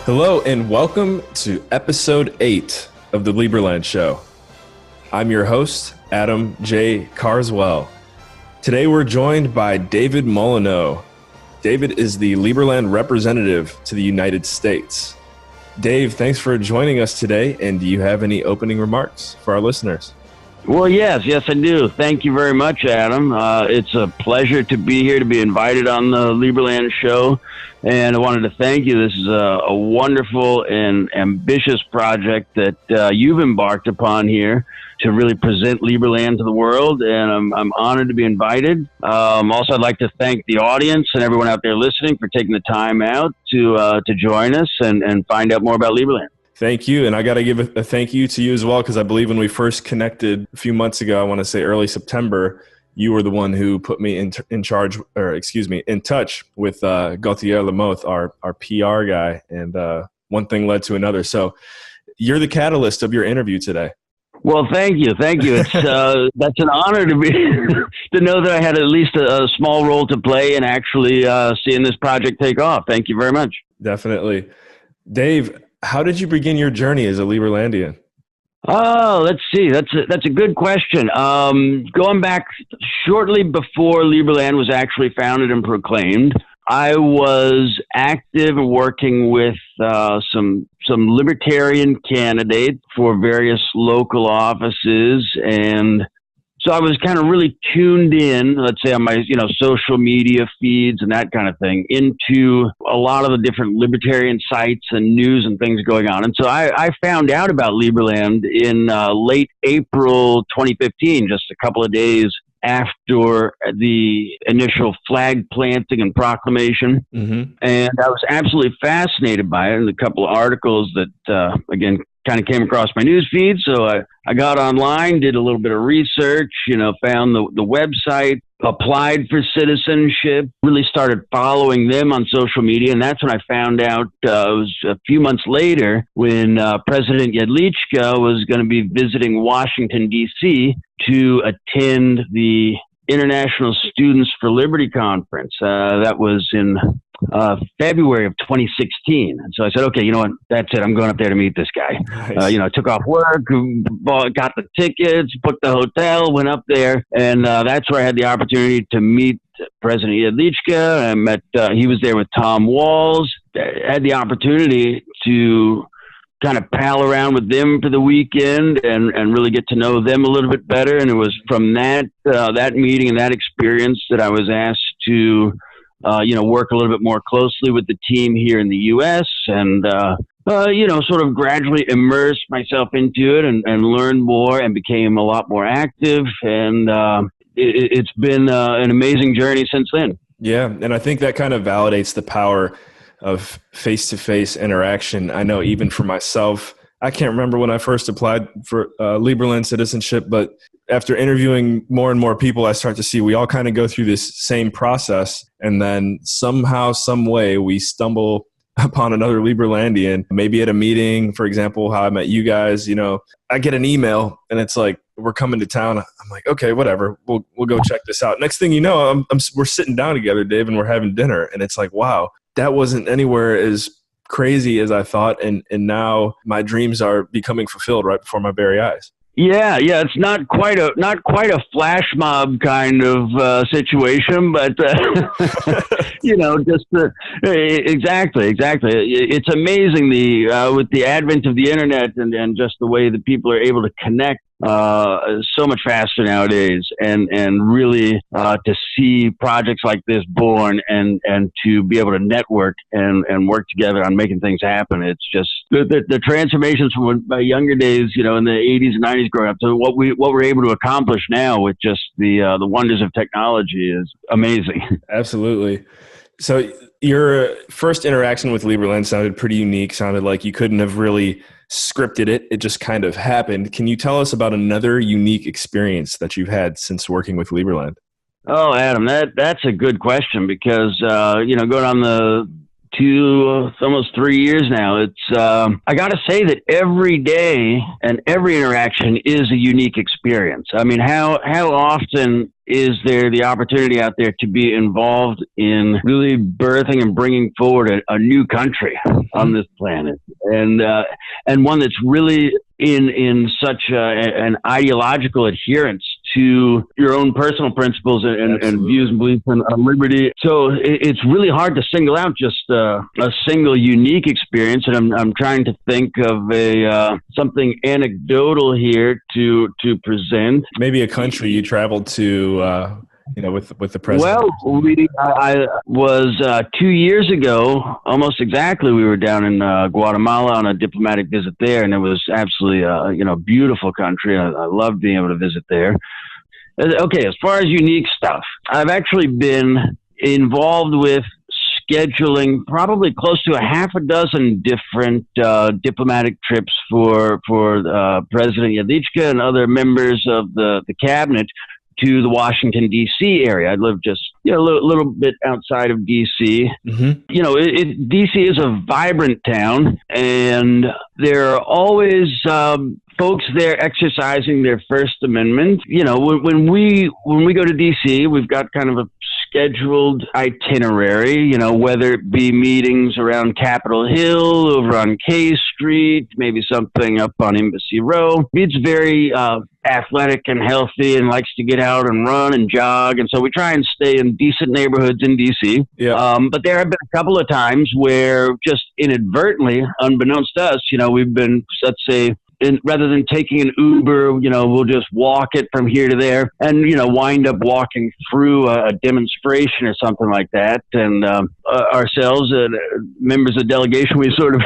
Hello and welcome to episode 8 of the Liberland Show. I'm your host, Adam J. Carswell. Today we're joined by David Molineaux. David is the Liberland representative to the United States. Dave, thanks for joining us today, and do you have any opening remarks for our listeners? Well, yes, I do. Thank you very much, Adam. It's a pleasure to be here, to be invited on the Liberland Show. And I wanted to thank you. This is a wonderful and ambitious project that you've embarked upon here to really present Liberland to the world. And I'm honored to be invited. Also, I'd like to thank the audience and everyone out there listening for taking the time out to join us and find out more about Liberland. Thank you. And I got to give a thank you to you as well, because I believe when we first connected a few months ago, I want to say early September, you were the one who put me in touch with Gauthier Lamoth, our PR guy. And one thing led to another. So you're the catalyst of your interview today. Well, thank you. It's that's an honor to be to know that I had at least a small role to play in actually seeing this project take off. Thank you very much. Definitely. Dave, how did you begin your journey as a Liberlandian? Oh, let's see. That's a good question. Going back shortly before Liberland was actually founded and proclaimed, I was active and working with some libertarian candidates for various local offices, and so I was kind of really tuned in, let's say on my, social media feeds and that kind of thing, into a lot of the different libertarian sites and news and things going on. And so I found out about Liberland in late April 2015, just a couple of days after the initial flag planting and proclamation. Mm-hmm. And I was absolutely fascinated by it, and a couple of articles that, again, kind of came across my news feed. So I got online, did a little bit of research, found the website, applied for citizenship, really started following them on social media. And that's when I found out, it was a few months later, when President Jedlicka was going to be visiting Washington, D.C. to attend the International Students for Liberty Conference. That was in February of 2016. And so I said, okay, you know what? That's it. I'm going up there to meet this guy. Nice. I took off work, got the tickets, booked the hotel, went up there. And that's where I had the opportunity to meet President Jedlicka. I met, he was there with Tom Walls. I had the opportunity to kind of pal around with them for the weekend and really get to know them a little bit better. And it was from that meeting and that experience that I was asked to work a little bit more closely with the team here in the U.S. and, sort of gradually immerse myself into it and learn more and became a lot more active. And it's been an amazing journey since then. Yeah, and I think that kind of validates the power of face-to-face interaction. I know even for myself, I can't remember when I first applied for Liberland citizenship, but after interviewing more and more people, I start to see we all kind of go through this same process. And then somehow, some way, we stumble upon another Liberlandian, maybe at a meeting, for example, how I met you guys. I get an email and it's like, we're coming to town. I'm like, okay, whatever. We'll go check this out. Next thing you know, we're sitting down together, Dave, and we're having dinner. And it's like, wow, that wasn't anywhere as crazy as I thought. And now my dreams are becoming fulfilled right before my very eyes. Yeah, it's not quite a flash mob kind of situation, but exactly. It's amazing with the advent of the internet and just the way that people are able to connect so much faster nowadays, and really to see projects like this born and to be able to network and work together on making things happen. It's just the transformations from my younger days, in the 80s and 90s growing up, to what we're able to accomplish now with just the wonders of technology is amazing. Absolutely. So your first interaction with Liberland sounded pretty unique. Sounded like you couldn't have really scripted it. It just kind of happened. Can you tell us about another unique experience that you've had since working with Liberland? Oh, Adam, that's a good question because, going on almost 3 years now. It's I got to say that every day and every interaction is a unique experience. I mean, how often is there the opportunity out there to be involved in really birthing and bringing forward a new country on this planet, and one that's really in such an ideological adherence to your own personal principles and views and beliefs on liberty. So it's really hard to single out just a single unique experience. And I'm trying to think of something anecdotal here to present. Maybe a country you traveled to, with the president. Well, I was 2 years ago, almost exactly. We were down in Guatemala on a diplomatic visit there, and it was absolutely beautiful country. I loved being able to visit there. Okay, as far as unique stuff, I've actually been involved with scheduling probably close to a half a dozen different diplomatic trips for President Yadlichka and other members of the cabinet to the Washington, D.C. area. I live just a little bit outside of D.C. Mm-hmm. D.C. is a vibrant town, and there are always folks there exercising their First Amendment. When we go to D.C., we've got kind of a scheduled itinerary, whether it be meetings around Capitol Hill, over on K Street, maybe something up on Embassy Row. It's very athletic and healthy and likes to get out and run and jog. And so we try and stay in decent neighborhoods in D.C. Yeah. But there have been a couple of times where just inadvertently, unbeknownst to us, we've been, let's say, rather than taking an Uber, we'll just walk it from here to there and, wind up walking through a demonstration or something like that. And ourselves, members of the delegation, we sort of,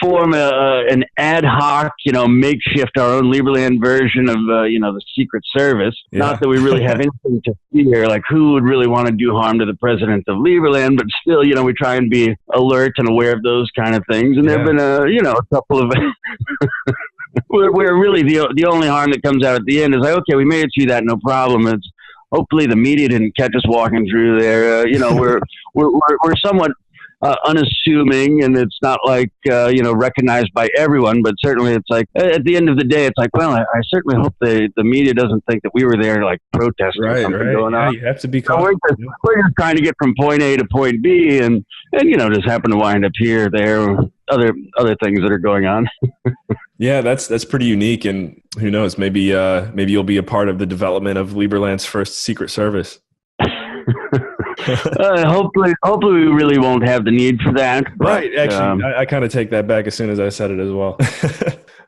form an ad hoc, makeshift, our own Liberland version of, the Secret Service. Yeah. Not that we really have anything to fear, like who would really want to do harm to the president of Liberland, but still, we try and be alert and aware of those kind of things. And there have been a couple of where really the only harm that comes out at the end is like, okay, we made it through that, no problem. It's hopefully the media didn't catch us walking through there. We're somewhat unassuming, and it's not like recognized by everyone, but certainly it's like at the end of the day, it's like, well, I certainly hope the media doesn't think that we were there like protesting or something going on. You have to be cautious. We're just trying to get from point A to point B, and just happen to wind up here, there, other things that are going on. Yeah, that's pretty unique, and who knows, maybe you'll be a part of the development of Liberland's first Secret Service. Hopefully we really won't have the need for that. Right. Actually, I kind of take that back as soon as I said it as well.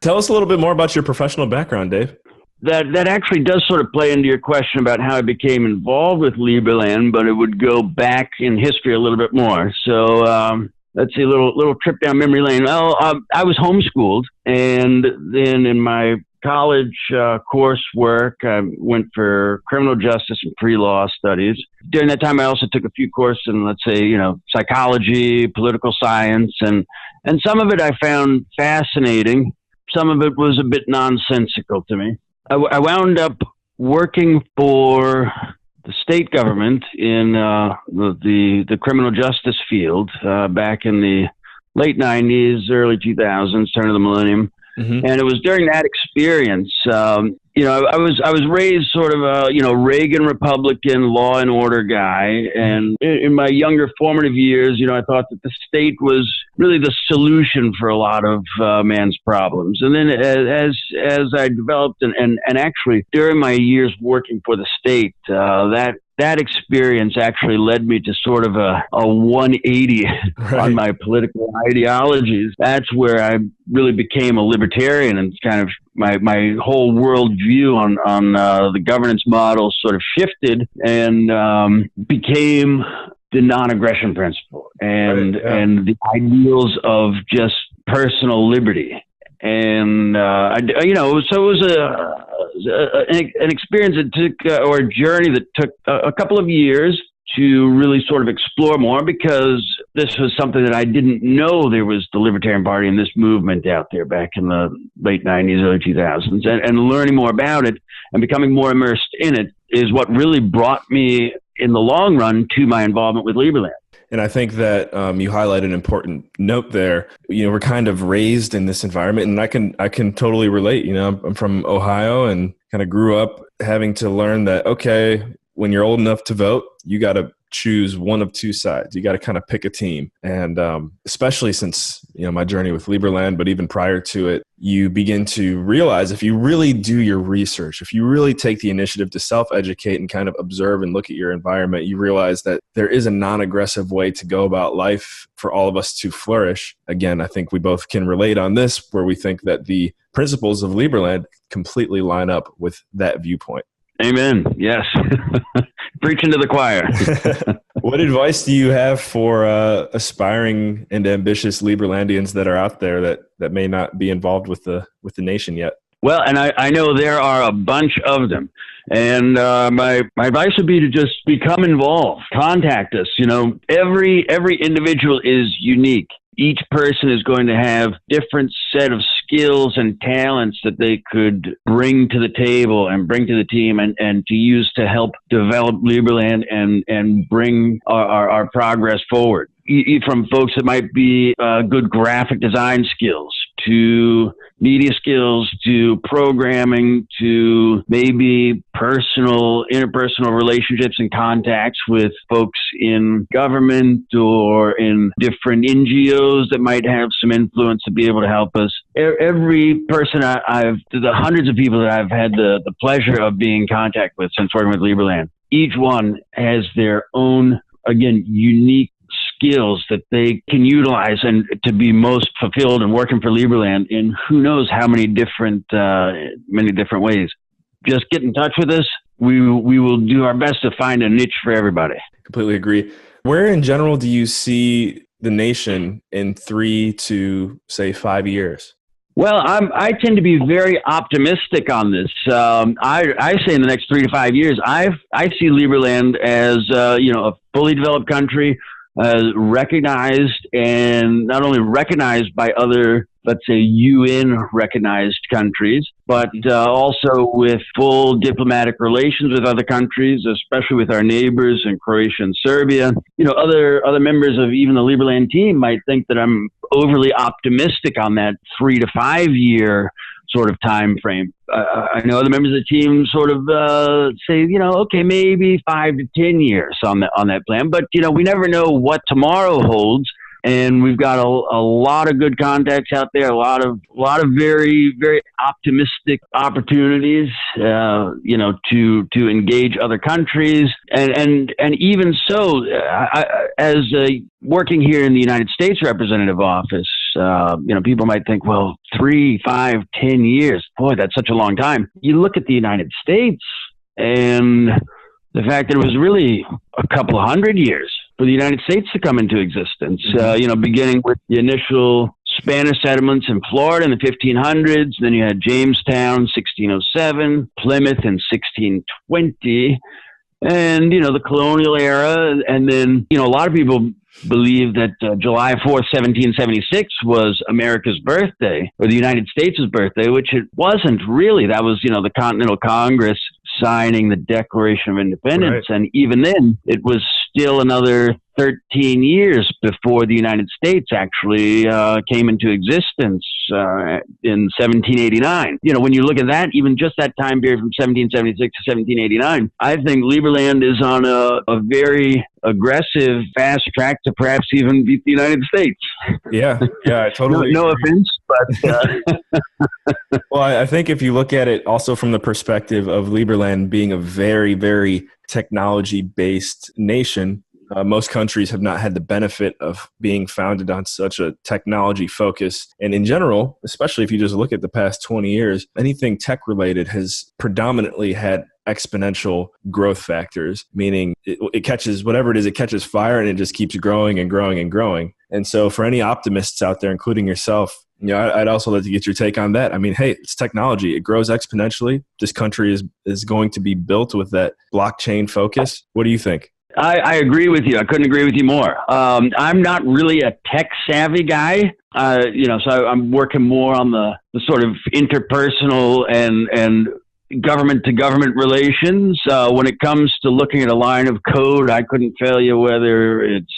Tell us a little bit more about your professional background, Dave. That actually does sort of play into your question about how I became involved with Liberland, but it would go back in history a little bit more. So let's see, a little trip down memory lane. Well, I was homeschooled, and then in my college coursework, I went for criminal justice and pre-law studies. During that time, I also took a few courses in, let's say, psychology, political science, and some of it I found fascinating. Some of it was a bit nonsensical to me. I wound up working for the state government in the criminal justice field back in the late 90s, early 2000s, turn of the millennium. Mm-hmm. And it was during that experience, I was raised sort of a, Reagan Republican law and order guy. And in my younger formative years, I thought that the state was really the solution for a lot of man's problems. And then as I developed and actually during my years working for the state, that experience actually led me to sort of a 180 on my political ideologies. That's where I really became a libertarian, and kind of my whole world view on the governance model sort of shifted and became the non-aggression principle and the ideals of just personal liberty. And, so it was an experience that took, or a journey that took a couple of years to really sort of explore more, because this was something that I didn't know there was the Libertarian Party and this movement out there back in the late 90s, early 2000s. And learning more about it and becoming more immersed in it is what really brought me in the long run to my involvement with Liberland. And I think that you highlight an important note there. We're kind of raised in this environment, and I can totally relate. I'm from Ohio and kind of grew up having to learn that, okay, when you're old enough to vote, you got to choose one of two sides. You got to kind of pick a team. And especially since, my journey with Liberland, but even prior to it, you begin to realize if you really do your research, if you really take the initiative to self-educate and kind of observe and look at your environment, you realize that there is a non-aggressive way to go about life for all of us to flourish. Again, I think we both can relate on this, where we think that the principles of Liberland completely line up with that viewpoint. Amen. Yes. Preaching to the choir. What advice do you have for aspiring and ambitious Liberlandians that are out there that may not be involved with the nation yet? Well, and I know there are a bunch of them. And my advice would be to just become involved. Contact us. Every individual is unique. Each person is going to have different set of skills and talents that they could bring to the table and bring to the team and to use to help develop Liberland and bring our progress forward. From folks that might be good graphic design skills, to media skills, to programming, to maybe interpersonal relationships and contacts with folks in government or in different NGOs that might have some influence to be able to help us. Every person the hundreds of people that I've had the pleasure of being in contact with since working with Liberland, each one has their own, again, unique skills that they can utilize and to be most fulfilled and working for Liberland in who knows how many different ways. Just get in touch with us. We will do our best to find a niche for everybody. Completely agree. Where in general do you see the nation in 3 to say 5 years? Well, I tend to be very optimistic on this. I say in the next 3 to 5 years, I see Liberland as a fully developed country, recognized, and not only recognized by other, let's say, UN recognized countries, but also with full diplomatic relations with other countries, especially with our neighbors in Croatia and Serbia. Other members of even the Liberland team might think that I'm overly optimistic on that 3 to 5 year sort of time frame. I know other members of the team sort of say, okay, maybe 5 to 10 years on that plan. But, we never know what tomorrow holds. And we've got a lot of good contacts out there, a lot of very, very optimistic opportunities, to engage other countries. And even so, as working here in the United States representative office, people might think, well, 3, 5, 10 years, boy, that's such a long time. You look at the United States and the fact that it was really a couple of 100 years for the United States to come into existence, beginning with the initial Spanish settlements in Florida in the 1500s. Then you had Jamestown, 1607, Plymouth in 1620, and, the colonial era. And then, a lot of people believe that July 4th, 1776 was America's birthday, or the United States' birthday, which it wasn't really. That was, the Continental Congress signing the Declaration of Independence. Right. And even then, it was still another 13 years before the United States actually came into existence in 1789. When you look at that, even just that time period from 1776 to 1789, I think Liberland is on a very aggressive, fast track to perhaps even beat the United States. Yeah, I totally no offense, but... Well, I think if you look at it also from the perspective of Liberland being a very, very technology-based nation, most countries have not had the benefit of being founded on such a technology focus. And in general, especially if you just look at the past 20 years, anything tech-related has predominantly had exponential growth factors, meaning it catches whatever it is, it catches fire and it just keeps growing and growing and growing. And so for any optimists out there, including yourself, I'd also like to get your take on that. I mean, hey, it's technology. It grows exponentially. This country is going to be built with that blockchain focus. What do you think? I agree with you. I couldn't agree with you more. I'm not really a tech savvy guy, so I'm working more on the sort of interpersonal and government to government relations. When it comes to looking at a line of code, I couldn't tell you whether it's,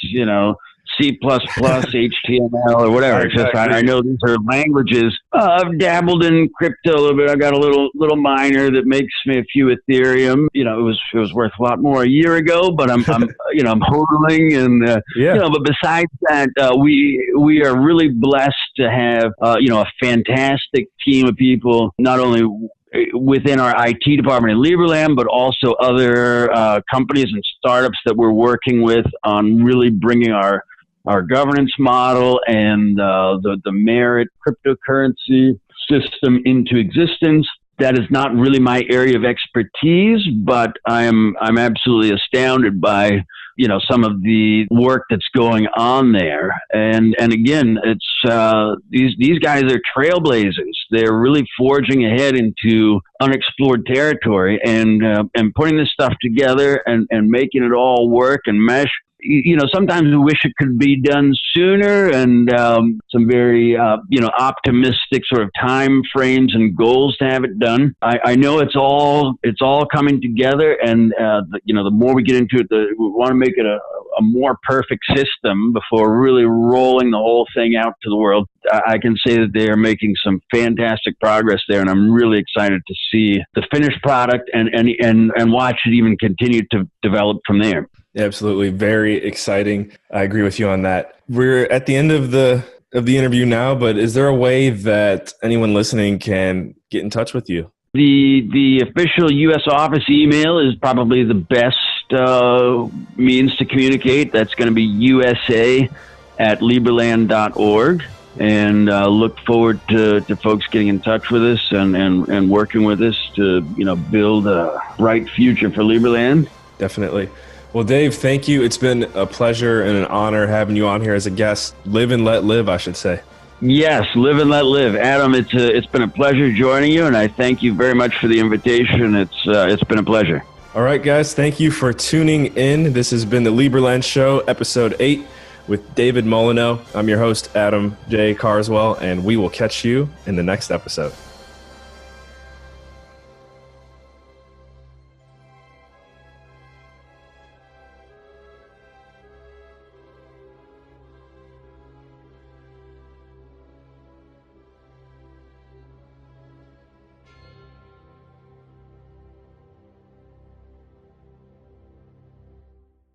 C++, HTML, or whatever. It's just, I know these are languages. I've dabbled in crypto a little bit. I got a little miner that makes me a few Ethereum. It was worth a lot more a year ago, but I'm I'm hodling, and but besides that, we are really blessed to have a fantastic team of people, not only within our IT department in Liberland, but also other companies and startups that we're working with on really bringing our governance model and the merit cryptocurrency system into existence. That is not really my area of expertise, but I'm absolutely astounded by some of the work that's going on there. And again, it's these guys are trailblazers. They're really forging ahead into unexplored territory, and putting this stuff together and making it all work and mesh. Sometimes we wish it could be done sooner, and some very, optimistic sort of time frames and goals to have it done. I know it's all coming together, and the more we get into it, we want to make it a more perfect system before really rolling the whole thing out to the world. I can say that they are making some fantastic progress there, and I'm really excited to see the finished product and watch it even continue to develop from there. Absolutely. Very exciting. I agree with you on that. We're at the end of the interview now, but is there a way that anyone listening can get in touch with you? The official U.S. office email is probably the best means to communicate. That's going to be USA@Liberland.org. And look forward to folks getting in touch with us and working with us to build a bright future for Liberland. Definitely. Well, Dave, thank you. It's been a pleasure and an honor having you on here as a guest. Live and let live, I should say. Yes, live and let live. Adam, it's been a pleasure joining you, and I thank you very much for the invitation. It's been a pleasure. All right, guys, thank you for tuning in. This has been the Liberland Show, Episode 8 with David Molineaux. I'm your host, Adam J. Carswell, and we will catch you in the next episode.